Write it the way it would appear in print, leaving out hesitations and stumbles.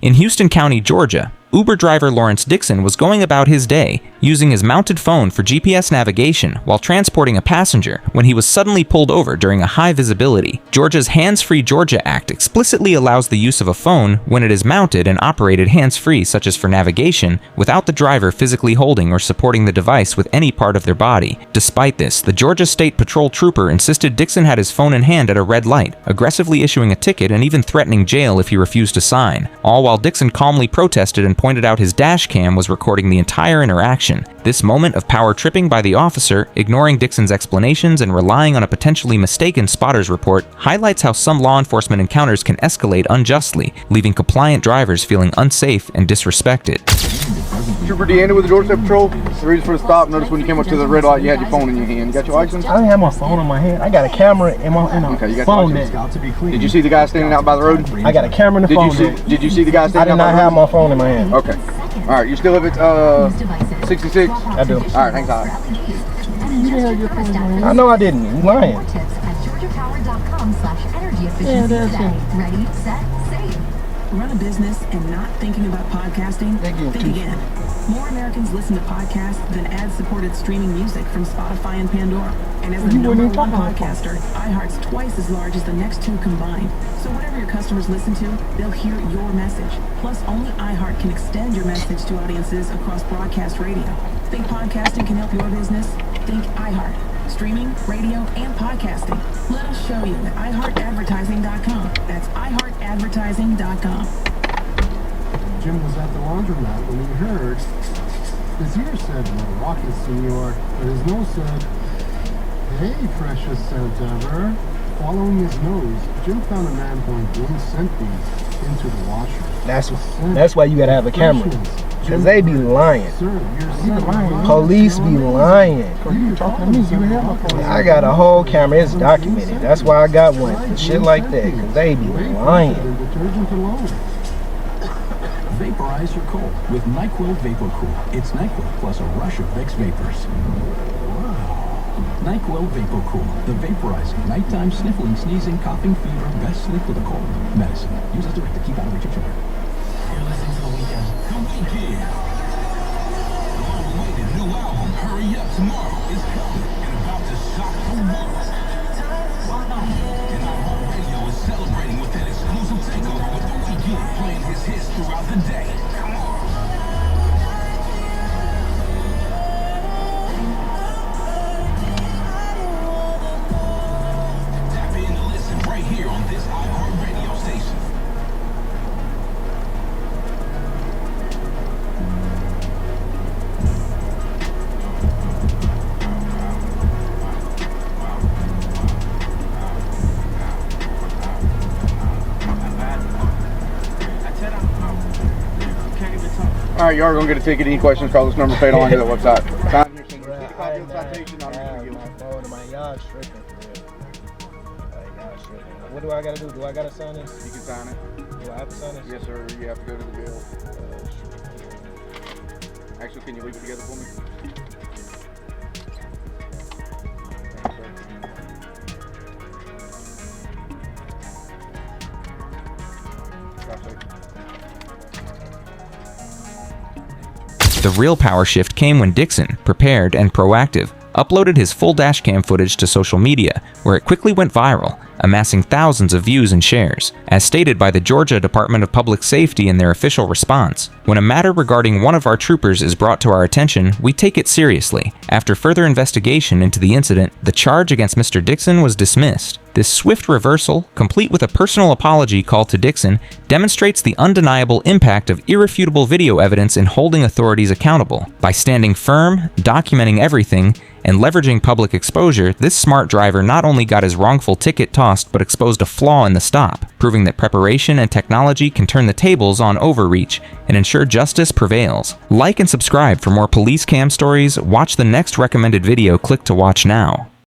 In Houston County, Georgia, Uber driver Lawrence Dixon was going about his day, using his mounted phone for GPS navigation while transporting a passenger when he was suddenly pulled over during a high visibility. Georgia's Hands-Free Georgia Act explicitly allows the use of a phone when it is mounted and operated hands-free, such as for navigation, without the driver physically holding or supporting the device with any part of their body. Despite this, the Georgia State Patrol trooper insisted Dixon had his phone in hand at a red light, aggressively issuing a ticket and even threatening jail if he refused to sign, all while Dixon calmly protested and pointed out his dash cam was recording the entire interaction. This moment of power tripping by the officer, ignoring Dixon's explanations and relying on a potentially mistaken spotter's report, highlights how some law enforcement encounters can escalate unjustly, leaving compliant drivers feeling unsafe and disrespected. Trooper Deanna with the Georgia State Patrol. The reason for the stop, notice when you came up to the red light, you had your phone in your hand. You got your license? I didn't have my phone in my hand. I got a camera in my okay, you got phone there. Did you see the guy standing out by the road? I got a camera in the phone there. Did you see the guy standing out by the road? I did not have my phone in my hand. Okay. All right, you still live at 66? I do. All right, hang tight. I know I didn't. You lying. Yeah, that's it. Ready, set, save. Run a business and not thinking about podcasting? Think again. More Americans listen to podcasts than ad-supported streaming music from Spotify and Pandora. And as the number one podcaster, iHeart's twice as large as the next two combined. So whatever your customers listen to, they'll hear your message. Plus, only iHeart can extend your message to audiences across broadcast radio. Think podcasting can help your business? Think iHeart. Streaming, radio, and podcasting. Let us show you at iHeartAdvertising.com. That's iHeartAdvertising.com. Jim was at the laundromat when he heard his ear said, "No rockets, senor," but his nose said, "Hey, freshest scent ever." Following his nose, Jim found a man pouring green scent beads into the washer. That's why you gotta have a camera. Cause they be lying. Police be lying. I got a whole camera, it's documented. That's why I got one. Shit like that, cause they be lying. Vaporize your cold with NyQuil Vapor Cool. It's NyQuil plus a rush of Vicks vapors. Wow. NyQuil Vapor Cool, the vaporizing, nighttime sniffling, sneezing, coughing, fever, best sleep with a cold. Medicine. Use as directed. Keep out of reach of children. You're listening to The Weekend. The Weekend. The long-awaited new album, Hurry Up Tomorrow, is coming and about to shock the world. And iHeartRadio is celebrating with that exclusive takeover with The Weekend, playing his hits throughout the day. Come on. Tap in to listen right here on this iHeartRadio station. All right, you are going to get a ticket. Any questions, call this number, paid on to the website. Sign here, send you a copy of the citation. What do I gotta do? Do I gotta sign this? You can sign it. Do I have to sign this? Yes, sir. You have to go to the bill. Actually, can you leave it together for me? The real power shift came when Dixon, prepared and proactive, uploaded his full dashcam footage to social media, where it quickly went viral, amassing thousands of views and shares, as stated by the Georgia Department of Public Safety in their official response. When a matter regarding one of our troopers is brought to our attention, we take it seriously. After further investigation into the incident, the charge against Mr. Dixon was dismissed. This swift reversal, complete with a personal apology call to Dixon, demonstrates the undeniable impact of irrefutable video evidence in holding authorities accountable. By standing firm, documenting everything, and leveraging public exposure, this smart driver not only got his wrongful ticket tossed but exposed a flaw in the stop, proving that preparation and technology can turn the tables on overreach and ensure justice prevails. Like and subscribe for more police cam stories. Watch the next recommended video. Click to watch now.